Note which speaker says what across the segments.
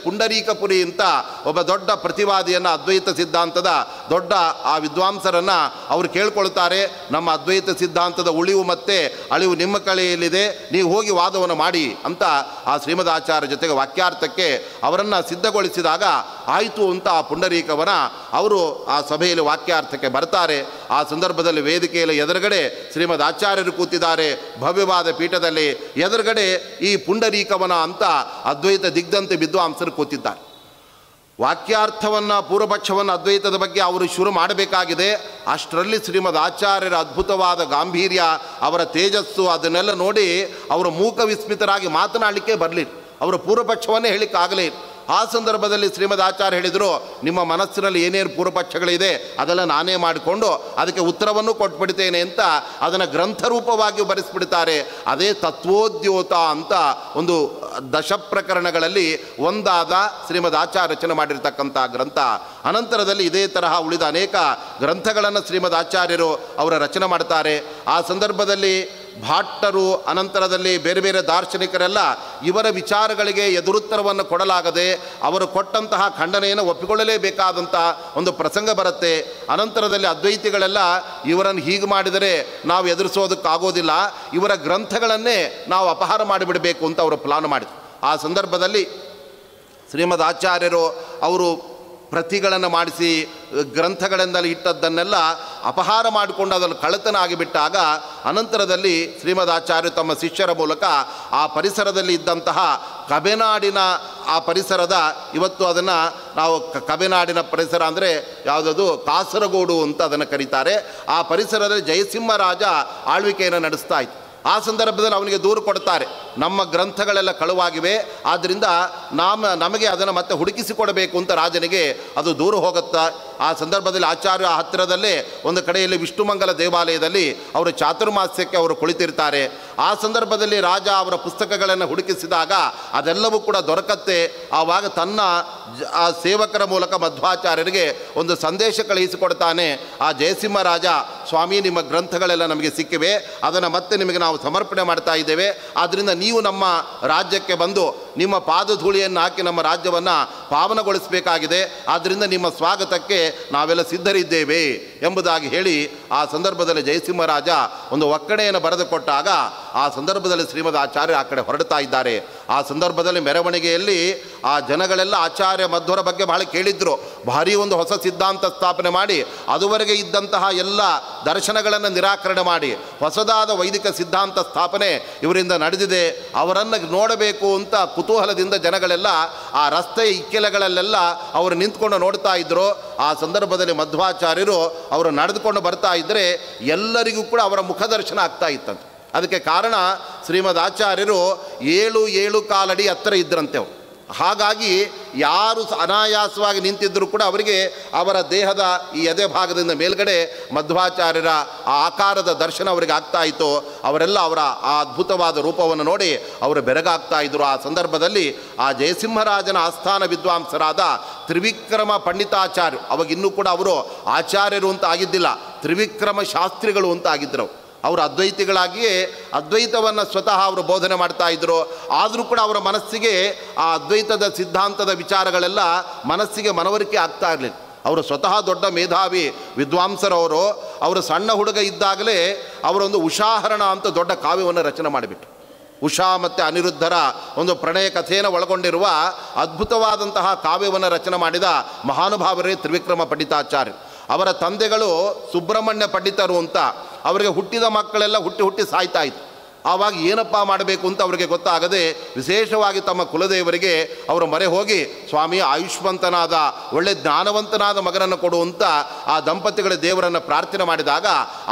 Speaker 1: ಪುಂಡರೀಕಪುರಿ ಅಂತ ಒಬ್ಬ ದೊಡ್ಡ ಪ್ರತಿವಾದಿಯನ್ನು, ಅದ್ವೈತ ಸಿದ್ಧಾಂತದ ದೊಡ್ಡ ಆ ವಿದ್ವಾಂಸರನ್ನು ಅವರು ಕೇಳ್ಕೊಳ್ತಾರೆ, ನಮ್ಮ ಅದ್ವೈತ ಸಿದ್ಧಾಂತದ ಉಳಿವು ಮತ್ತು ಅಳಿವು ನಿಮ್ಮ ಕೈಯಲ್ಲಿದೆ, ನೀವು ಹೋಗಿ ವಾದವನ್ನು ಮಾಡಿ ಅಂತ ಆ ಶ್ರೀಮದ್ ಆಚಾರ್ಯ ಜೊತೆಗೆ ವಾಕ್ಯಾರ್ಥಕ್ಕೆ ಅವರನ್ನು ಸಿದ್ಧಗೊಳಿಸಿದಾಗ ಆಯಿತು ಅಂತ ಆ ಪುಂಡರೀಕವನ ಅವರು ಆ ಸಭೆಯಲ್ಲಿ ವಾಕ್ಯಾರ್ಥಕ್ಕೆ ಬರ್ತಾರೆ. ಆ ಸಂದರ್ಭದಲ್ಲಿ ವೇದಿಕೆಯಲ್ಲಿ ಎದುರುಗಡೆ ಶ್ರೀಮದ್ ಆಚಾರ್ಯರು ಕೂತಿದ್ದಾರೆ, ಭವ್ಯವಾದ ಪೀಠದಲ್ಲಿ ಎದುರುಗಡೆ ಈ ಪುಂಡರೀಕವನ ಅಂತ ಅದ್ವೈತ ದಿಗ್ಧಂತ ವಿದ್ವಾಂಸರು ಕೂತಿದ್ದಾರೆ. ವಾಕ್ಯಾರ್ಥವನ್ನು ಪೂರ್ವಪಕ್ಷವನ್ನು ಅದ್ವೈತದ ಬಗ್ಗೆ ಅವರು ಶುರು ಮಾಡಬೇಕಾಗಿದೆ. ಅಷ್ಟರಲ್ಲಿ ಶ್ರೀಮದ್ ಆಚಾರ್ಯರ ಅದ್ಭುತವಾದ ಗಾಂಭೀರ್ಯ, ಅವರ ತೇಜಸ್ಸು ಅದನ್ನೆಲ್ಲ ನೋಡಿ ಅವರು ಮೂಕ ವಿಸ್ಮಿತರಾಗಿ ಮಾತನಾಡಲಿಕ್ಕೆ ಬರಲಿ, ಅವರ ಪೂರ್ವಪಕ್ಷವನ್ನೇ ಹೇಳಲಿಕ್ಕಾಗಲಿ. ಆ ಸಂದರ್ಭದಲ್ಲಿ ಶ್ರೀಮದ್ ಆಚಾರ್ಯ ಹೇಳಿದರು, ನಿಮ್ಮ ಮನಸ್ಸಿನಲ್ಲಿ ಏನೇನು ಪೂರ್ವಪಕ್ಷಗಳಿದೆ ಅದೆಲ್ಲ ನಾನೇ ಮಾಡಿಕೊಂಡು ಅದಕ್ಕೆ ಉತ್ತರವನ್ನು ಕೊಟ್ಬಿಡ್ತೇನೆ ಅಂತ ಅದನ್ನು ಗ್ರಂಥರೂಪವಾಗಿ ಬರೆಸಿಬಿಡ್ತಾರೆ. ಅದೇ ತತ್ವೋದ್ಯೋತ ಅಂತ ಒಂದು ದಶಪ್ರಕರಣಗಳಲ್ಲಿ ಒಂದಾದ ಶ್ರೀಮದ್ ಆಚಾರ್ಯ ರಚನೆ ಮಾಡಿರ್ತಕ್ಕಂಥ ಗ್ರಂಥ. ಅನಂತರದಲ್ಲಿ ಇದೇ ತರಹ ಉಳಿದ ಅನೇಕ ಗ್ರಂಥಗಳನ್ನು ಶ್ರೀಮದ್ ಆಚಾರ್ಯರು ಅವರ ರಚನೆ ಮಾಡ್ತಾರೆ. ಆ ಸಂದರ್ಭದಲ್ಲಿ ಭಾಟ್ಟರು, ಅನಂತರದಲ್ಲಿ ಬೇರೆ ಬೇರೆ ದಾರ್ಶನಿಕರೆಲ್ಲ ಇವರ ವಿಚಾರಗಳಿಗೆ ಎದುರುತ್ತರವನ್ನು ಕೊಡಲಾಗದೆ ಅವರು ಕೊಟ್ಟಂತಹ ಖಂಡನೆಯನ್ನು ಒಪ್ಪಿಕೊಳ್ಳಲೇಬೇಕಾದಂಥ ಒಂದು ಪ್ರಸಂಗ ಬರುತ್ತೆ. ಅನಂತರದಲ್ಲಿ ಅದ್ವೈತಿಗಳೆಲ್ಲ ಇವರನ್ನು ಹೀಗೆ ಮಾಡಿದರೆ ನಾವು ಎದುರಿಸೋದಕ್ಕಾಗೋದಿಲ್ಲ, ಇವರ ಗ್ರಂಥಗಳನ್ನೇ ನಾವು ಅಪಹಾರ ಮಾಡಿಬಿಡಬೇಕು ಅಂತ ಅವರು ಪ್ಲಾನ್ ಮಾಡಿದರು. ಆ ಸಂದರ್ಭದಲ್ಲಿ ಶ್ರೀಮದ್ ಆಚಾರ್ಯರು ಅವರು ಪ್ರತಿಗಳನ್ನು ಮಾಡಿಸಿ ಗ್ರಂಥಗಳಿಂದಲೇ ಇಟ್ಟದ್ದನ್ನೆಲ್ಲ ಅಪಹಾರ ಮಾಡಿಕೊಂಡು ಅದನ್ನು ಕಳ್ಳತನ ಆಗಿಬಿಟ್ಟಾಗ ಅನಂತರದಲ್ಲಿ ಶ್ರೀಮದ್ ಆಚಾರ್ಯರು ತಮ್ಮ ಶಿಷ್ಯರ ಮೂಲಕ ಆ ಪರಿಸರದಲ್ಲಿ ಇದ್ದಂತಹ ಕಬೆನಾಡಿನ ಆ ಪರಿಸರದ, ಇವತ್ತು ಅದನ್ನು ನಾವು ಕಬೆನಾಡಿನ ಪರಿಸರ ಅಂದರೆ ಯಾವುದದು ಕಾಸರಗೋಡು ಅಂತ ಅದನ್ನು ಕರೀತಾರೆ, ಆ ಪರಿಸರದಲ್ಲಿ ಜಯಸಿಂಹರಾಜ ಆಳ್ವಿಕೆಯನ್ನು ನಡೆಸ್ತಾ ಇತ್ತು. ಆ ಸಂದರ್ಭದಲ್ಲಿ ಅವನಿಗೆ ದೂರು ಕೊಡ್ತಾರೆ, ನಮ್ಮ ಗ್ರಂಥಗಳೆಲ್ಲ ಕಳುವಾಗಿವೆ, ಆದ್ದರಿಂದ ನಮಗೆ ಅದನ್ನು ಮತ್ತೆ ಹುಡುಕಿಸಿಕೊಡಬೇಕು ಅಂತ ರಾಜನಿಗೆ ಅದು ದೂರು ಹೋಗುತ್ತಾ. ಆ ಸಂದರ್ಭದಲ್ಲಿ ಆಚಾರ್ಯ ಹತ್ತಿರದಲ್ಲೇ ಒಂದು ಕಡೆಯಲ್ಲಿ ವಿಷ್ಣುಮಂಗಲ ದೇವಾಲಯದಲ್ಲಿ ಅವರು ಚಾತುರ್ಮಾಸ್ಯಕ್ಕೆ ಅವರು ಕುಳಿತಿರ್ತಾರೆ. ಆ ಸಂದರ್ಭದಲ್ಲಿ ರಾಜ ಅವರ ಪುಸ್ತಕಗಳನ್ನು ಹುಡುಕಿಸಿದಾಗ ಅದೆಲ್ಲವೂ ಕೂಡ ದೊರಕತ್ತೆ. ಆವಾಗ ತನ್ನ ಆ ಸೇವಕರ ಮೂಲಕ ಮಧ್ವಾಚಾರ್ಯರಿಗೆ ಒಂದು ಸಂದೇಶ ಕಳುಹಿಸಿಕೊಡ್ತಾನೆ. ಆ ಜಯಸಿಂಹರಾಜ, ಸ್ವಾಮಿ ನಿಮ್ಮ ಗ್ರಂಥಗಳೆಲ್ಲ ನಮಗೆ ಸಿಕ್ಕಿವೆ, ಅದನ್ನು ಮತ್ತೆ ನಿಮಗೆ ನಾವು ಸಮರ್ಪಣೆ ಮಾಡ್ತಾ ಇದ್ದೇವೆ, ಆದ್ದರಿಂದ ನೀವು ನಮ್ಮ ರಾಜ್ಯಕ್ಕೆ ಬಂದು ನಿಮ್ಮ ಪಾದಧೂಳಿಯನ್ನು ಹಾಕಿ ನಮ್ಮ ರಾಜ್ಯವನ್ನು ಪಾವನಗೊಳಿಸಬೇಕಾಗಿದೆ, ಆದ್ದರಿಂದ ನಿಮ್ಮ ಸ್ವಾಗತಕ್ಕೆ ನಾವೆಲ್ಲ ಸಿದ್ಧರಿದ್ದೇವೆ ಎಂಬುದಾಗಿ ಹೇಳಿ ಆ ಸಂದರ್ಭದಲ್ಲಿ ಜಯಸಿಂಹರಾಜ ಒಂದು ಒಕ್ಕಣೆಯನ್ನು ಬರೆದು ಕೊಟ್ಟಾಗ ಆ ಸಂದರ್ಭದಲ್ಲಿ ಶ್ರೀಮದ್ ಆಚಾರ್ಯ ಆ ಕಡೆ ಹೊರಡ್ತಾ ಇದ್ದಾರೆ. ಆ ಸಂದರ್ಭದಲ್ಲಿ ಮೆರವಣಿಗೆಯಲ್ಲಿ ಆ ಜನಗಳೆಲ್ಲ ಆಚಾರ್ಯ ಮಧ್ವರ ಬಗ್ಗೆ ಬಹಳ ಕೇಳಿದ್ರು. ಭಾರಿ ಒಂದು ಹೊಸ ಸಿದ್ಧಾಂತ ಸ್ಥಾಪನೆ ಮಾಡಿ ಅದುವರೆಗೆ ಇದ್ದಂತಹ ಎಲ್ಲ ದರ್ಶನಗಳನ್ನು ನಿರಾಕರಣೆ ಮಾಡಿ ಹೊಸದಾದ ವೈದಿಕ ಸಿದ್ಧಾಂತ ಸ್ಥಾಪನೆ ಇವರಿಂದ ನಡೆದಿದೆ. ಅವರನ್ನು ನೋಡಬೇಕು ಅಂತ ಕುತೂಹಲದಿಂದ ಜನಗಳೆಲ್ಲ ಆ ರಸ್ತೆಯ ಇಕ್ಕೆಲೆಗಳಲ್ಲೆಲ್ಲ ಅವರು ನಿಂತ್ಕೊಂಡು ನೋಡ್ತಾ ಇದ್ದರು. ಆ ಸಂದರ್ಭದಲ್ಲಿ ಮಧ್ವಾಚಾರ್ಯರು ಅವರು ನಡೆದುಕೊಂಡು ಬರ್ತಾ ಇದ್ದರೆ ಎಲ್ಲರಿಗೂ ಕೂಡ ಅವರ ಮುಖದರ್ಶನ ಆಗ್ತಾ ಇತ್ತಂತೆ. ಅದಕ್ಕೆ ಕಾರಣ ಶ್ರೀಮದ್ ಆಚಾರ್ಯರು 7 ಕಾಲಡಿ ಹತ್ತಿರ ಇದ್ದರಂತೆ. ಹಾಗಾಗಿ ಯಾರು ಅನಾಯಾಸವಾಗಿ ನಿಂತಿದ್ದರೂ ಕೂಡ ಅವರಿಗೆ ಅವರ ದೇಹದ ಈ ಎದೆ ಭಾಗದಿಂದ ಮೇಲ್ಗಡೆ ಮಧ್ವಾಚಾರ್ಯರ ಆ ಆಕಾರದ ದರ್ಶನ ಅವರಿಗೆ ಆಗ್ತಾ ಇತ್ತು. ಅವರೆಲ್ಲ ಅವರ ಆ ಅದ್ಭುತವಾದ ರೂಪವನ್ನು ನೋಡಿ ಅವರು ಬೆರಗಾಗ್ತಾ ಇದ್ದರು. ಆ ಸಂದರ್ಭದಲ್ಲಿ ಆ ಜಯಸಿಂಹರಾಜನ ಆಸ್ಥಾನ ವಿದ್ವಾಂಸರಾದ ತ್ರಿವಿಕ್ರಮ ಪಂಡಿತಾಚಾರ್ಯ, ಅವಾಗಿನ್ನೂ ಕೂಡ ಅವರು ಆಚಾರ್ಯರು ಅಂತ ಆಗಿದ್ದಿಲ್ಲ, ತ್ರಿವಿಕ್ರಮ ಶಾಸ್ತ್ರಿಗಳು ಅಂತ ಆಗಿದ್ದರು. ಅವರು ಅದ್ವೈತಿಗಳಾಗಿಯೇ ಅದ್ವೈತವನ್ನು ಸ್ವತಃ ಅವರು ಬೋಧನೆ ಮಾಡ್ತಾ ಇದ್ದರು. ಆದರೂ ಕೂಡ ಅವರ ಮನಸ್ಸಿಗೆ ಆ ಅದ್ವೈತದ ಸಿದ್ಧಾಂತದ ವಿಚಾರಗಳೆಲ್ಲ ಮನಸ್ಸಿಗೆ ಮನವರಿಕೆ ಆಗ್ತಾ ಇರಲಿಲ್ಲ. ಅವರು ಸ್ವತಃ ದೊಡ್ಡ ಮೇಧಾವಿ ವಿದ್ವಾಂಸರವರು. ಅವರು ಸಣ್ಣ ಹುಡುಗ ಇದ್ದಾಗಲೇ ಅವರೊಂದು ಉಷಾಹರಣ ಅಂತ ದೊಡ್ಡ ಕಾವ್ಯವನ್ನು ರಚನೆ ಮಾಡಿಬಿಟ್ಟು, ಉಷಾ ಮತ್ತು ಅನಿರುದ್ಧರ ಒಂದು ಪ್ರಣಯ ಕಥೆಯನ್ನು ಒಳಗೊಂಡಿರುವ ಅದ್ಭುತವಾದಂತಹ ಕಾವ್ಯವನ್ನು ರಚನೆ ಮಾಡಿದ ಮಹಾನುಭಾವರೇ ತ್ರಿವಿಕ್ರಮ ಪಂಡಿತಾಚಾರ್ಯ. ಅವರ ತಂದೆಗಳು ಸುಬ್ರಹ್ಮಣ್ಯ ಪಂಡಿತರು ಅಂತ. ಅವರಿಗೆ ಹುಟ್ಟಿದ ಮಕ್ಕಳೆಲ್ಲ ಹುಟ್ಟಿ ಸಾಯ್ತಾ ಇತ್ತು. ಆವಾಗ ಏನಪ್ಪ ಮಾಡಬೇಕು ಅಂತ ಅವರಿಗೆ ಗೊತ್ತಾಗದೆ ವಿಶೇಷವಾಗಿ ತಮ್ಮ ಕುಲದೇವರಿಗೆ ಅವರು ಮೊರೆ ಹೋಗಿ, ಸ್ವಾಮಿ ಆಯುಷ್ಮಂತನಾದ ಒಳ್ಳೆ ಜ್ಞಾನವಂತನಾದ ಮಗನನ್ನು ಕೊಡುವಂತ ಆ ದಂಪತಿಗಳ ದೇವರನ್ನು ಪ್ರಾರ್ಥನೆ ಮಾಡಿದಾಗ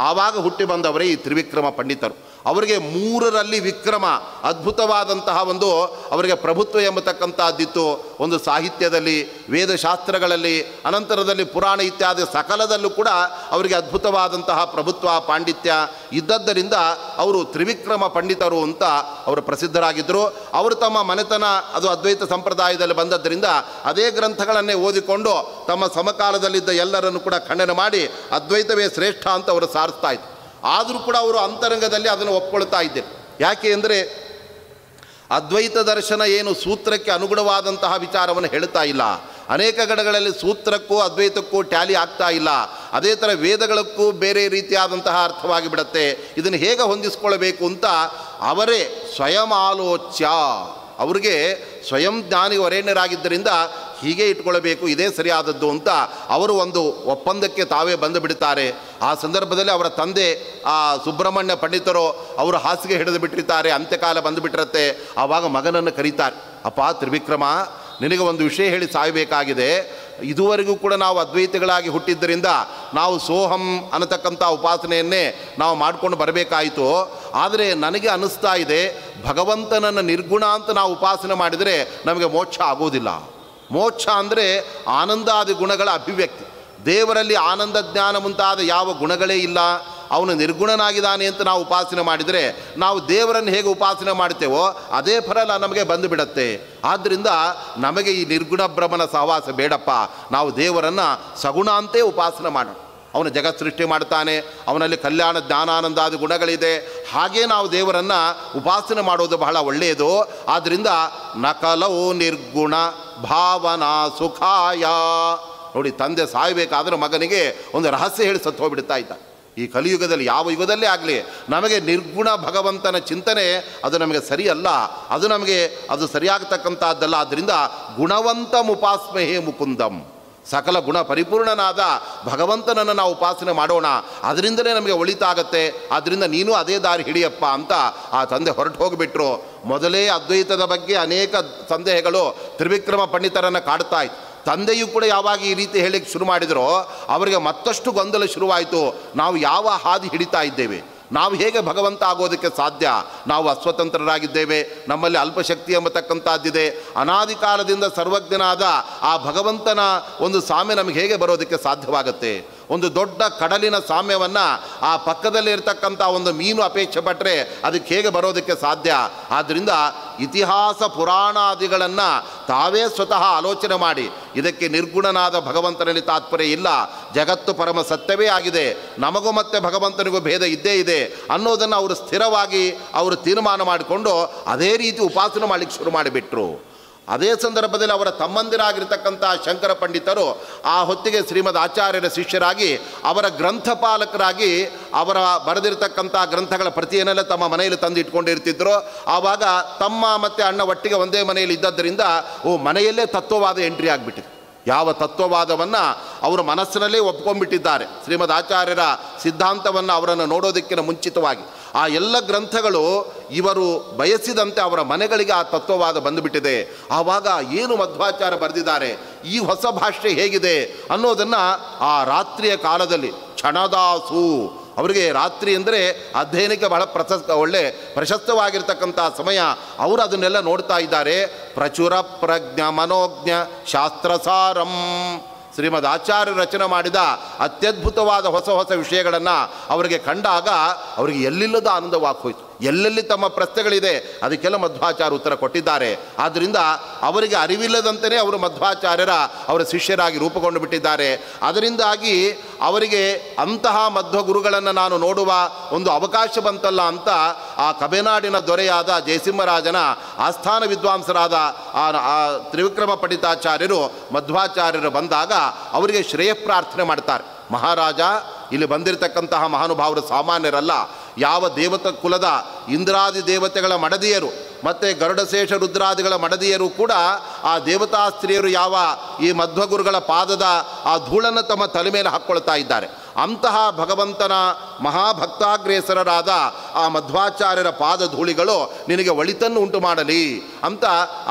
Speaker 1: ಆವಾಗ ಹುಟ್ಟಿ ಬಂದವರೇ ಈ ತ್ರಿವಿಕ್ರಮ ಪಂಡಿತರು. ಅವರಿಗೆ 3ರಲ್ಲಿ ವಿಕ್ರಮ, ಅದ್ಭುತವಾದಂತಹ ಒಂದು ಅವರಿಗೆ ಪ್ರಭುತ್ವ ಎಂಬತಕ್ಕಂಥದ್ದಿತ್ತು. ಒಂದು ಸಾಹಿತ್ಯದಲ್ಲಿ, ವೇದಶಾಸ್ತ್ರಗಳಲ್ಲಿ, ಅನಂತರದಲ್ಲಿ ಪುರಾಣ ಇತ್ಯಾದಿ ಸಕಲದಲ್ಲೂ ಕೂಡ ಅವರಿಗೆ ಅದ್ಭುತವಾದಂತಹ ಪ್ರಭುತ್ವ ಪಾಂಡಿತ್ಯ ಇದ್ದದ್ದರಿಂದ ಅವರು ತ್ರಿವಿಕ್ರಮ ಪಂಡಿತರು ಅಂತ ಅವರು ಪ್ರಸಿದ್ಧರಾಗಿದ್ದರು. ಅವರು ತಮ್ಮ ಮನೆತನ ಅದು ಅದ್ವೈತ ಸಂಪ್ರದಾಯದಲ್ಲಿ ಬಂದದ್ದರಿಂದ ಅದೇ ಗ್ರಂಥಗಳನ್ನೇ ಓದಿಕೊಂಡು ತಮ್ಮ ಸಮಕಾಲದಲ್ಲಿದ್ದ ಎಲ್ಲರನ್ನು ಕೂಡ ಖಂಡನೆ ಮಾಡಿ ಅದ್ವೈತವೇ ಶ್ರೇಷ್ಠ ಅಂತ ಅವರು ಸಾರಿಸ್ತಾ ಇದ್ರು. ಆದರೂ ಕೂಡ ಅವರು ಅಂತರಂಗದಲ್ಲಿ ಅದನ್ನು ಒಪ್ಕೊಳ್ತಾ ಇದ್ದರು. ಯಾಕೆ ಅಂದರೆ ಅದ್ವೈತ ದರ್ಶನ ಏನು ಸೂತ್ರಕ್ಕೆ ಅನುಗುಣವಾದಂತಹ ವಿಚಾರವನ್ನು ಹೇಳ್ತಾ ಇಲ್ಲ. ಅನೇಕ ಕಡೆಗಳಲ್ಲಿ ಸೂತ್ರಕ್ಕೂ ಅದ್ವೈತಕ್ಕೂ ಟ್ಯಾಲಿ ಆಗ್ತಾ ಇಲ್ಲ. ಅದೇ ಥರ ವೇದಗಳಕ್ಕೂ ಬೇರೆ ರೀತಿಯಾದಂತಹ ಅರ್ಥವಾಗಿ ಬಿಡುತ್ತೆ. ಇದನ್ನು ಹೇಗೆ ಹೊಂದಿಸ್ಕೊಳ್ಬೇಕು ಅಂತ ಅವರೇ ಸ್ವಯಂ ಆಲೋಚ್ಯ, ಅವ್ರಿಗೆ ಸ್ವಯಂ ಜ್ಞಾನಿ ವರೇಣ್ಯರಾಗಿದ್ದರಿಂದ ಹೀಗೆ ಇಟ್ಕೊಳ್ಬೇಕು, ಇದೇ ಸರಿಯಾದದ್ದು ಅಂತ ಅವರು ಒಂದು ಒಪ್ಪಂದಕ್ಕೆ ತಾವೇ ಬಂದು ಬಿಡುತ್ತಾರೆ. ಆ ಸಂದರ್ಭದಲ್ಲಿ ಅವರ ತಂದೆ ಆ ಸುಬ್ರಹ್ಮಣ್ಯ ಪಂಡಿತರು ಅವರು ಹಾಸಿಗೆ ಹಿಡಿದು ಬಿಟ್ಟಿರ್ತಾರೆ, ಅಂತ್ಯಕಾಲ ಬಂದುಬಿಟ್ಟಿರತ್ತೆ. ಆವಾಗ ಮಗನನ್ನು ಕರೀತಾರೆ, ಅಪ್ಪ ತ್ರಿವಿಕ್ರಮ, ನಿನಗೆ ಒಂದು ವಿಷಯ ಹೇಳಿ ಸಾಯಬೇಕಾಗಿದೆ. ಇದುವರೆಗೂ ಕೂಡ ನಾವು ಅದ್ವೈತಗಳಾಗಿ ಹುಟ್ಟಿದ್ದರಿಂದ ನಾವು ಸೋಹಂ ಅನ್ನತಕ್ಕಂಥ ಉಪಾಸನೆಯನ್ನೇ ನಾವು ಮಾಡ್ಕೊಂಡು ಬರಬೇಕಾಯಿತು. ಆದರೆ ನನಗೆ ಅನ್ನಿಸ್ತಾ ಇದೆ, ಭಗವಂತನನ್ನು ನಿರ್ಗುಣ ಅಂತ ನಾವು ಉಪಾಸನೆ ಮಾಡಿದರೆ ನಮಗೆ ಮೋಕ್ಷ ಆಗೋದಿಲ್ಲ. ಮೋಕ್ಷ ಅಂದರೆ ಆನಂದಾದಿ ಗುಣಗಳ ಅಭಿವ್ಯಕ್ತಿ. ದೇವರಲ್ಲಿ ಆನಂದ ಜ್ಞಾನ ಮುಂತಾದ ಯಾವ ಗುಣಗಳೇ ಇಲ್ಲ, ಅವನು ನಿರ್ಗುಣನಾಗಿದ್ದಾನೆ ಅಂತ ನಾವು ಉಪಾಸನೆ ಮಾಡಿದರೆ ನಾವು ದೇವರನ್ನು ಹೇಗೆ ಉಪಾಸನೆ ಮಾಡ್ತೇವೋ ಅದೇ ಫಲ ನಮಗೆ ಬಂದು ಬಿಡತ್ತೆ. ಆದ್ದರಿಂದ ನಮಗೆ ಈ ನಿರ್ಗುಣ ಬ್ರಹ್ಮನ ಸಹವಾಸ ಬೇಡಪ್ಪ, ನಾವು ದೇವರನ್ನು ಸಗುಣ ಅಂತೇ ಉಪಾಸನೆ ಮಾಡೋಣ. ಅವನು ಜಗತ್ ಸೃಷ್ಟಿ ಮಾಡ್ತಾನೆ, ಅವನಲ್ಲಿ ಕಲ್ಯಾಣ ಜ್ಞಾನಾನಂದಾದಿ ಗುಣಗಳಿದೆ, ಹಾಗೇ ನಾವು ದೇವರನ್ನು ಉಪಾಸನೆ ಮಾಡೋದು ಬಹಳ ಒಳ್ಳೆಯದು. ಆದ್ದರಿಂದ ನಕಲವು ನಿರ್ಗುಣ ಭಾವನಾ ಸುಖಾಯ. ನೋಡಿ, ತಂದೆ ಸಾಯಬೇಕಾದ್ರೆ ಮಗನಿಗೆ ಒಂದು ರಹಸ್ಯ ಹೇಳಿ ಸತ್ತು ಹೋಗ್ಬಿಡ್ತಾ ಇದ್ದ. ಈ ಕಲಿಯುಗದಲ್ಲಿ ಯಾವ ಯುಗದಲ್ಲೇ ಆಗಲಿ ನಮಗೆ ನಿರ್ಗುಣ ಭಗವಂತನ ಚಿಂತನೆ ಅದು ನಮಗೆ ಸರಿಯಲ್ಲ, ಅದು ಸರಿಯಾಗತಕ್ಕಂಥದ್ದಲ್ಲ. ಆದ್ದರಿಂದ ಗುಣವಂತಂ ಉಪಾಸ್ಮಹೇ ಮುಕುಂದಂ, ಸಕಲ ಗುಣ ಪರಿಪೂರ್ಣನಾದ ಭಗವಂತನನ್ನು ನಾವು ಉಪಾಸನೆ ಮಾಡೋಣ, ಅದರಿಂದಲೇ ನಮಗೆ ಒಳಿತಾಗತ್ತೆ. ಆದ್ದರಿಂದ ನೀನು ಅದೇ ದಾರಿ ಹಿಡಿಯಪ್ಪ ಅಂತ ಆ ತಂದೆ ಹೊರಟು ಹೋಗಿಬಿಟ್ರು. ಮೊದಲೇ ಅದ್ವೈತದ ಬಗ್ಗೆ ಅನೇಕ ಸಂದೇಹಗಳು ತ್ರಿವಿಕ್ರಮ ಪಂಡಿತರನ್ನು ಕಾಡ್ತಾ ಇತ್ತು. ತಂದೆಯೂ ಕೂಡ ಯಾವಾಗ ಈ ರೀತಿ ಹೇಳಿಕ್ಕೆ ಶುರು ಮಾಡಿದರೋ ಅವರಿಗೆ ಮತ್ತಷ್ಟು ಗೊಂದಲ ಶುರುವಾಯಿತು. ನಾವು ಯಾವ ಹಾದಿ ಹಿಡಿತಾ ಇದ್ದೇವೆ, ನಾವು ಹೇಗೆ ಭಗವಂತ ಆಗೋದಕ್ಕೆ ಸಾಧ್ಯ? ನಾವು ಅಸ್ವತಂತ್ರರಾಗಿದ್ದೇವೆ, ನಮ್ಮಲ್ಲಿ ಅಲ್ಪಶಕ್ತಿ ಎಂಬತಕ್ಕಂಥದ್ದಿದೆ. ಅನಾದಿ ಕಾಲದಿಂದ ಸರ್ವಜ್ಞನಾದ ಆ ಭಗವಂತನ ಒಂದು ಸಾಮ್ಯ ನಮಗೆ ಹೇಗೆ ಬರೋದಕ್ಕೆ ಸಾಧ್ಯವಾಗುತ್ತೆ? ಒಂದು ದೊಡ್ಡ ಕಡಲಿನ ಸಾಮ್ಯವನ್ನು ಆ ಪಕ್ಕದಲ್ಲಿ ಇರತಕ್ಕಂಥ ಒಂದು ಮೀನು ಅಪೇಕ್ಷೆ ಪಟ್ಟರೆ ಅದಕ್ಕೆ ಹೇಗೆ ಬರೋದಕ್ಕೆ ಸಾಧ್ಯ? ಆದ್ದರಿಂದ ಇತಿಹಾಸ ಪುರಾಣಾದಿಗಳನ್ನು ತಾವೇ ಸ್ವತಃ ಆಲೋಚನೆ ಮಾಡಿ ಇದಕ್ಕೆ ನಿರ್ಗುಣನಾದ ಭಗವಂತನಲ್ಲಿ ತಾತ್ಪರ್ಯ ಇಲ್ಲ, ಜಗತ್ತು ಪರಮ ಸತ್ಯವೇ ಆಗಿದೆ, ನಮಗೂ ಮತ್ತು ಭಗವಂತನಿಗೂ ಭೇದ ಇದ್ದೇ ಇದೆ ಅನ್ನೋದನ್ನು ಅವರು ಸ್ಥಿರವಾಗಿ ಅವರು ತೀರ್ಮಾನ ಮಾಡಿಕೊಂಡು ಅದೇ ರೀತಿ ಉಪಾಸನೆ ಮಾಡಲಿಕ್ಕೆ ಶುರು ಮಾಡಿಬಿಟ್ರು. ಅದೇ ಸಂದರ್ಭದಲ್ಲಿ ಅವರ ತಮ್ಮಂದಿರಾಗಿರ್ತಕ್ಕಂಥ ಶಂಕರ ಪಂಡಿತರು ಆ ಹೊತ್ತಿಗೆ ಶ್ರೀಮದ್ ಆಚಾರ್ಯರ ಶಿಷ್ಯರಾಗಿ ಅವರ ಗ್ರಂಥಪಾಲಕರಾಗಿ ಅವರ ಬರೆದಿರ್ತಕ್ಕಂಥ ಗ್ರಂಥಗಳ ಪ್ರತಿಯನ್ನೆಲ್ಲ ತಮ್ಮ ಮನೆಯಲ್ಲಿ ತಂದು ಇಟ್ಕೊಂಡಿರ್ತಿದ್ರು. ಆವಾಗ ತಮ್ಮ ಮತ್ತು ಅಣ್ಣ ಒಟ್ಟಿಗೆ ಒಂದೇ ಮನೆಯಲ್ಲಿ ಇದ್ದದ್ದರಿಂದ ಮನೆಯಲ್ಲೇ ತತ್ವವಾದ ಎಂಟ್ರಿ ಆಗಿಬಿಟ್ಟಿದೆ. ಯಾವ ತತ್ವವಾದವನ್ನು ಅವರು ಮನಸ್ಸಿನಲ್ಲೇ ಒಪ್ಕೊಂಡ್ಬಿಟ್ಟಿದ್ದಾರೆ. ಶ್ರೀಮದ್ ಆಚಾರ್ಯರ ಸಿದ್ಧಾಂತವನ್ನು ಅವರನ್ನು ನೋಡೋದಕ್ಕಿಂತ ಮುಂಚಿತವಾಗಿ ಆ ಎಲ್ಲ ಗ್ರಂಥಗಳು ಇವರು ಬಯಸಿದಂತೆ ಅವರ ಮನೆಗಳಿಗೆ ಆ ತತ್ವವಾದ ಬಂದುಬಿಟ್ಟಿದೆ. ಆವಾಗ ಏನು ಮಧ್ವಾಚಾರ್ಯ ಬರೆದಿದ್ದಾರೆ, ಈ ಹೊಸ ಭಾಷೆ ಹೇಗಿದೆ ಅನ್ನೋದನ್ನು ಆ ರಾತ್ರಿಯ ಕಾಲದಲ್ಲಿ ಕ್ಷಣದಾಸು, ಅವರಿಗೆ ರಾತ್ರಿ ಅಂದರೆ ಅಧ್ಯಯನಕ್ಕೆ ಬಹಳ ಒಳ್ಳೆ ಪ್ರಶಸ್ತವಾಗಿರ್ತಕ್ಕಂಥ ಸಮಯ, ಅವರು ಅದನ್ನೆಲ್ಲ ನೋಡ್ತಾ ಇದ್ದಾರೆ. ಪ್ರಚುರ ಪ್ರಜ್ಞ ಮನೋಜ್ಞ ಶಾಸ್ತ್ರಸಾರಂ, ಶ್ರೀಮದ್ ಆಚಾರ್ಯ ರಚನೆ ಮಾಡಿದ ಅತ್ಯದ್ಭುತವಾದ ಹೊಸ ಹೊಸ ವಿಷಯಗಳನ್ನು ಅವರಿಗೆ ಕಂಡಾಗ ಅವರಿಗೆ ಎಲ್ಲಿಲ್ಲದ ಆನಂದವಾಗೋಯ್ತು. ಎಲ್ಲೆಲ್ಲಿ ತಮ್ಮ ಪ್ರಶ್ನೆಗಳಿದೆ ಅದಕ್ಕೆಲ್ಲ ಮಧ್ವಾಚಾರ್ಯ ಉತ್ತರ ಕೊಟ್ಟಿದ್ದಾರೆ. ಆದ್ದರಿಂದ ಅವರಿಗೆ ಅರಿವಿಲ್ಲದಂತೆಯೇ ಅವರು ಅವರ ಶಿಷ್ಯರಾಗಿ ರೂಪುಗೊಂಡು ಬಿಟ್ಟಿದ್ದಾರೆ. ಅದರಿಂದಾಗಿ ಅವರಿಗೆ ಅಂತಹ ಮಧ್ವ ಗುರುಗಳನ್ನು ನಾನು ನೋಡುವ ಒಂದು ಅವಕಾಶ ಬಂತಲ್ಲ ಅಂತ ಆ ಕಬೆನಾಡಿನ ದೊರೆಯಾದ ಜಯಸಿಂಹರಾಜನ ಆಸ್ಥಾನ ವಿದ್ವಾಂಸರಾದ ಆ ತ್ರಿವಿಕ್ರಮ ಪಂಡಿತಾಚಾರ್ಯರು ಮಧ್ವಾಚಾರ್ಯರು ಬಂದಾಗ ಅವರಿಗೆ ಶ್ರೇಯ ಪ್ರಾರ್ಥನೆ ಮಾಡ್ತಾರೆ. ಮಹಾರಾಜ, ಇಲ್ಲಿ ಬಂದಿರತಕ್ಕಂತಹ ಮಹಾನುಭಾವರು ಸಾಮಾನ್ಯರಲ್ಲ, ಯಾವ ದೇವತ ಕುಲದ ಇಂದ್ರಾದಿ ದೇವತೆಗಳ ಮಡದಿಯರು ಮತ್ತು ಗರುಡಶೇಷ ರುದ್ರಾದಿಗಳ ಮಡದಿಯರು ಕೂಡ ಆ ದೇವತಾ ಸ್ತ್ರೀಯರು ಯಾವ ಈ ಮಧ್ವಗುರುಗಳ ಪಾದದ ಆ ಧೂಳನ್ನು ತಮ್ಮ ತಲೆ ಮೇಲೆ ಹಾಕ್ಕೊಳ್ತಾ ಇದ್ದಾರೆ. ಅಂತಹ ಭಗವಂತನ ಮಹಾಭಕ್ತಾಗ್ರೇಸರರಾದ ಆ ಮಧ್ವಾಚಾರ್ಯರ ಪಾದ ಧೂಳಿಗಳು ನಿನಗೆ ಒಳಿತನ್ನು ಉಂಟು ಮಾಡಲಿ ಅಂತ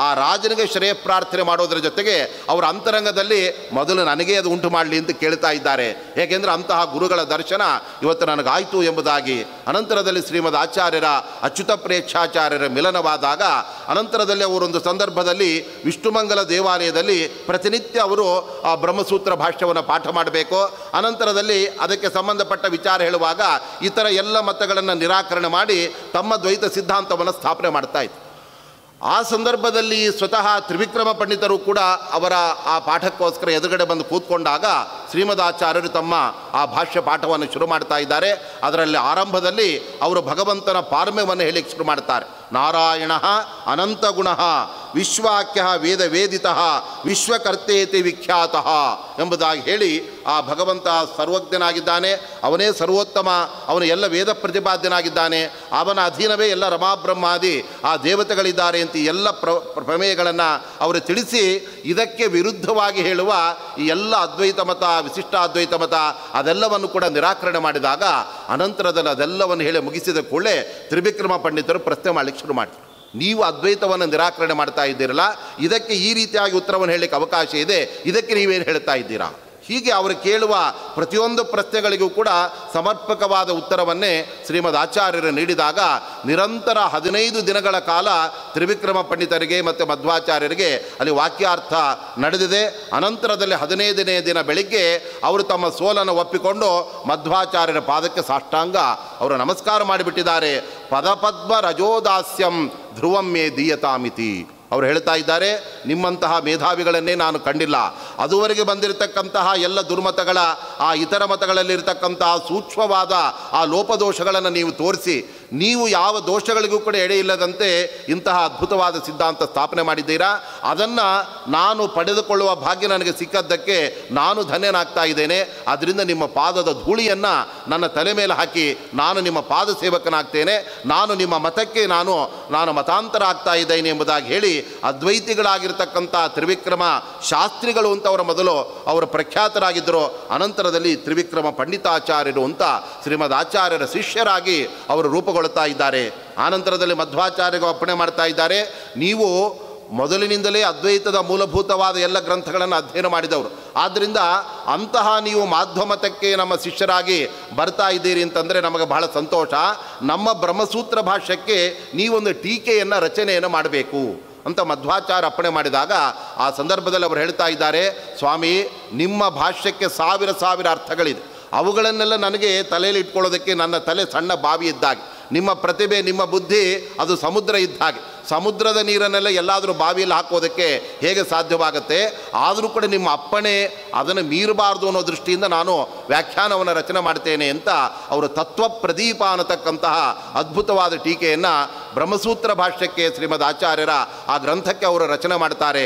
Speaker 1: ಆ ರಾಜನಿಗೆ ಶ್ರೇಯ ಪ್ರಾರ್ಥನೆ ಮಾಡೋದರ ಜೊತೆಗೆ ಅವರ ಅಂತರಂಗದಲ್ಲಿ ಮೊದಲು ನನಗೇ ಅದು ಉಂಟು ಮಾಡಲಿ ಅಂತ ಕೇಳ್ತಾ ಇದ್ದಾರೆ. ಏಕೆಂದರೆ ಅಂತಹ ಗುರುಗಳ ದರ್ಶನ ಇವತ್ತು ನನಗಾಯಿತು ಎಂಬುದಾಗಿ. ಅನಂತರದಲ್ಲಿ ಶ್ರೀಮದ್ ಆಚಾರ್ಯರ ಅಚ್ಯುತ ಪ್ರೇಕ್ಷಾಚಾರ್ಯರ ಮಿಲನವಾದಾಗ ಅನಂತರದಲ್ಲಿ ಅವರೊಂದು ಸಂದರ್ಭದಲ್ಲಿ ವಿಷ್ಣುಮಂಗಲ ದೇವಾಲಯದಲ್ಲಿ ಪ್ರತಿನಿತ್ಯ ಅವರು ಆ ಬ್ರಹ್ಮಸೂತ್ರ ಭಾಷ್ಯವನ್ನು ಪಾಠ ಮಾಡಬೇಕು. ಅನಂತರದಲ್ಲಿ ಅದಕ್ಕೆ ಸಂಬಂಧಪಟ್ಟ ವಿಚಾರ ಹೇಳುವಾಗ ಇತರ ಎಲ್ಲ ಮತಗಳನ್ನು ನಿರಾಕರಣೆ ಮಾಡಿ ತಮ್ಮ ದ್ವೈತ ಸಿದ್ಧಾಂತವನ್ನು ಸ್ಥಾಪನೆ ಮಾಡ್ತಾ ಇತ್ತು. ಆ ಸಂದರ್ಭದಲ್ಲಿ ಸ್ವತಃ ತ್ರಿವಿಕ್ರಮ ಪಂಡಿತರು ಕೂಡ ಅವರ ಆ ಪಾಠಕ್ಕೋಸ್ಕರ ಎದುರುಗಡೆ ಬಂದು ಕೂತ್ಕೊಂಡಾಗ ಶ್ರೀಮದಾಚಾರ್ಯರು ತಮ್ಮ ಆ ಭಾಷ್ಯ ಪಾಠವನ್ನು ಶುರು ಮಾಡ್ತಾ ಇದ್ದಾರೆ. ಅದರಲ್ಲಿ ಆರಂಭದಲ್ಲಿ ಅವರು ಭಗವಂತನ ಪಾರಮ್ಯವನ್ನು ಹೇಳಿಕ್ಕೆ ಶುರು ಮಾಡ್ತಾರೆ. ನಾರಾಯಣ ಅನಂತಗುಣ ವಿಶ್ವಾಖ್ಯ ವೇದ ವೇದಿತ ವಿಶ್ವಕರ್ತೇತಿ ವಿಖ್ಯಾತ ಎಂಬುದಾಗಿ ಹೇಳಿ ಆ ಭಗವಂತ ಸರ್ವಜ್ಞನಾಗಿದ್ದಾನೆ, ಅವನೇ ಸರ್ವೋತ್ತಮ, ಅವನು ಎಲ್ಲ ವೇದ ಪ್ರತಿಪಾದ್ಯನಾಗಿದ್ದಾನೆ, ಅವನ ಅಧೀನವೇ ಎಲ್ಲ ರಮಾಬ್ರಹ್ಮಾದಿ ಆ ದೇವತೆಗಳಿದ್ದಾರೆ ಅಂತ ಎಲ್ಲ ಪ್ರಮೇಯಗಳನ್ನು ಅವರು ತಿಳಿಸಿ ಇದಕ್ಕೆ ವಿರುದ್ಧವಾಗಿ ಹೇಳುವ ಈ ಎಲ್ಲ ಅದ್ವೈತ ಮತ, ವಿಶಿಷ್ಟ ಅದ್ವೈತ ಮತ ಅದೆಲ್ಲವನ್ನು ಕೂಡ ನಿರಾಕರಣೆ ಮಾಡಿದಾಗ ಅನಂತರದಲ್ಲಿ ಅದೆಲ್ಲವನ್ನು ಹೇಳಿ ಮುಗಿಸಿದ ಕೂಡಲೇ ತ್ರಿವಿಕ್ರಮ ಪಂಡಿತರು ಪ್ರಶ್ನೆ ಮಾಡಲಿಕ್ಕೆ ಶುರು ಮಾಡ್ತಾರೆ. ನೀವು ಅದ್ವೈತವನ್ನು ನಿರಾಕರಣೆ ಮಾಡ್ತಾ ಇದ್ದೀರಲ್ಲ, ಇದಕ್ಕೆ ಈ ರೀತಿಯಾಗಿ ಉತ್ತರವನ್ನು ಹೇಳಲಿಕ್ಕೆ ಅವಕಾಶ ಇದೆ, ಇದಕ್ಕೆ ನೀವೇನು ಹೇಳ್ತಾ ಇದ್ದೀರಾ? ಹೀಗೆ ಅವರು ಕೇಳುವ ಪ್ರತಿಯೊಂದು ಪ್ರಶ್ನೆಗಳಿಗೂ ಕೂಡ ಸಮರ್ಪಕವಾದ ಉತ್ತರವನ್ನೇ ಶ್ರೀಮದ್ ಆಚಾರ್ಯರು ನೀಡಿದಾಗ ನಿರಂತರ 15 ದಿನಗಳ ಕಾಲ ತ್ರಿವಿಕ್ರಮ ಪಂಡಿತರಿಗೆ ಮತ್ತು ಮಧ್ವಾಚಾರ್ಯರಿಗೆ ಅಲ್ಲಿ ವಾಕ್ಯಾರ್ಥ ನಡೆದಿದೆ. ಅನಂತರದಲ್ಲಿ 15ನೇ ದಿನ ಬೆಳಿಗ್ಗೆ ಅವರು ತಮ್ಮ ಸೋಲನ್ನು ಒಪ್ಪಿಕೊಂಡು ಮಧ್ವಾಚಾರ್ಯರ ಪಾದಕ್ಕೆ ಸಾಷ್ಟಾಂಗ ಅವರು ನಮಸ್ಕಾರ ಮಾಡಿಬಿಟ್ಟಿದ್ದಾರೆ. ಪದಪದ್ಮ ರಜೋದಾಸ್ಯಂ ಧ್ರುವಂ ಮೇ ದೀಯತಾಮಿತಿ ಅವರು ಹೇಳ್ತಾ ಇದ್ದಾರೆ, ನಿಮ್ಮಂತಹ ಮೇಧಾವಿಗಳನ್ನೇ ನಾನು ಕಂಡಿಲ್ಲ. ಅದುವರೆಗೆ ಬಂದಿರತಕ್ಕಂತಹ ಎಲ್ಲ ದುರ್ಮತಗಳ ಆ ಇತರ ಮತಗಳಲ್ಲಿರ್ತಕ್ಕಂತಹ ಸೂಕ್ಷ್ಮವಾದ ಆ ಲೋಪದೋಷಗಳನ್ನು ನೀವು ತೋರಿಸಿ, ನೀವು ಯಾವ ದೋಷಗಳಿಗೂ ಕೂಡ ಎಡೆ ಇಲ್ಲದಂತೆ ಇಂತಹ ಅದ್ಭುತವಾದ ಸಿದ್ಧಾಂತ ಸ್ಥಾಪನೆ ಮಾಡಿದ್ದೀರಾ. ಅದನ್ನು ನಾನು ಪಡೆದುಕೊಳ್ಳುವ ಭಾಗ್ಯ ನನಗೆ ಸಿಕ್ಕದ್ದಕ್ಕೆ ನಾನು ಧನ್ಯನಾಗ್ತಾ ಇದ್ದೇನೆ. ಅದರಿಂದ ನಿಮ್ಮ ಪಾದದ ಧೂಳಿಯನ್ನು ನನ್ನ ತಲೆ ಮೇಲೆ ಹಾಕಿ ನಾನು ನಿಮ್ಮ ಪಾದ ಸೇವಕನಾಗ್ತೇನೆ, ನಾನು ನಿಮ್ಮ ಮತಕ್ಕೆ ನಾನು ಮತಾಂತರ ಆಗ್ತಾ ಇದ್ದೇನೆ ಎಂಬುದಾಗಿ ಹೇಳಿ ಅದ್ವೈತಿಗಳಾಗಿರ್ತಕ್ಕಂಥ ತ್ರಿವಿಕ್ರಮ ಶಾಸ್ತ್ರಿಗಳು ಅಂತ ಅವರ ಮೊದಲು ಅವರು ಪ್ರಖ್ಯಾತರಾಗಿದ್ದರು. ಅನಂತರದಲ್ಲಿ ತ್ರಿವಿಕ್ರಮ ಪಂಡಿತಾಚಾರ್ಯರು ಅಂತ ಶ್ರೀಮದ್ ಆಚಾರ್ಯರ ಶಿಷ್ಯರಾಗಿ ಅವರು ರೂಪುಗೊಳ್ಳುತ್ತಾ ಇದ್ದಾರೆ. ಆನಂತರದಲ್ಲಿ ಮಧ್ವಾಚಾರ್ಯರಿಗೆ ಅರ್ಪಣೆ ಮಾಡ್ತಾ ಇದ್ದಾರೆ, ನೀವು ಮೊದಲಿನಿಂದಲೇ ಅದ್ವೈತದ ಮೂಲಭೂತವಾದ ಎಲ್ಲ ಗ್ರಂಥಗಳನ್ನು ಅಧ್ಯಯನ ಮಾಡಿದವರು, ಆದ್ದರಿಂದ ಅಂತಹ ನೀವು ಮಾಧ್ವಮತಕ್ಕೆ ನಮ್ಮ ಶಿಷ್ಯರಾಗಿ ಬರ್ತಾ ಇದ್ದೀರಿ ಅಂತಂದರೆ ನಮಗೆ ಬಹಳ ಸಂತೋಷ. ನಮ್ಮ ಬ್ರಹ್ಮಸೂತ್ರ ಭಾಷ್ಯಕ್ಕೆ ನೀವೊಂದು ಟೀಕೆಯನ್ನು ರಚನೆಯನ್ನು ಮಾಡಬೇಕು ಅಂತ ಮಧ್ವಾಚಾರ್ಯ ಅರ್ಪಣೆ ಮಾಡಿದಾಗ ಆ ಸಂದರ್ಭದಲ್ಲಿ ಅವರು ಹೇಳ್ತಾ ಇದ್ದಾರೆ, ಸ್ವಾಮಿ ನಿಮ್ಮ ಭಾಷ್ಯಕ್ಕೆ ಸಾವಿರ ಅರ್ಥಗಳಿದೆ, ಅವುಗಳನ್ನೆಲ್ಲ ನನಗೆ ತಲೆಯಲ್ಲಿ ಇಟ್ಕೊಳ್ಳೋದಕ್ಕೆ ನನ್ನ ತಲೆ ಸಣ್ಣ ಬಾವಿ ಇದ್ದಾಗೆ, ನಿಮ್ಮ ಪ್ರತಿಭೆ ನಿಮ್ಮ ಬುದ್ಧಿ ಅದು ಸಮುದ್ರ ಇದ್ದ ಹಾಗೆ, ಸಮುದ್ರದ ನೀರನ್ನೆಲ್ಲ ಎಲ್ಲಾದರೂ ಬಾವಿಯಲ್ಲಿ ಹಾಕೋದಕ್ಕೆ ಹೇಗೆ ಸಾಧ್ಯವಾಗುತ್ತೆ? ಆದರೂ ಕೂಡ ನಿಮ್ಮ ಅಪ್ಪಣೆ ಅದನ್ನು ಮೀರಬಾರ್ದು ಅನ್ನೋ ದೃಷ್ಟಿಯಿಂದ ನಾನು ವ್ಯಾಖ್ಯಾನವನ್ನು ರಚನೆ ಮಾಡ್ತೇನೆ ಅಂತ ಅವರು ತತ್ವ ಪ್ರದೀಪ ಅನ್ನತಕ್ಕಂತಹ ಅದ್ಭುತವಾದ ಟೀಕೆಯನ್ನು ಬ್ರಹ್ಮಸೂತ್ರ ಭಾಷ್ಯಕ್ಕೆ ಶ್ರೀಮದ್ ಆಚಾರ್ಯರ ಆ ಗ್ರಂಥಕ್ಕೆ ಅವರು ರಚನೆ ಮಾಡ್ತಾರೆ.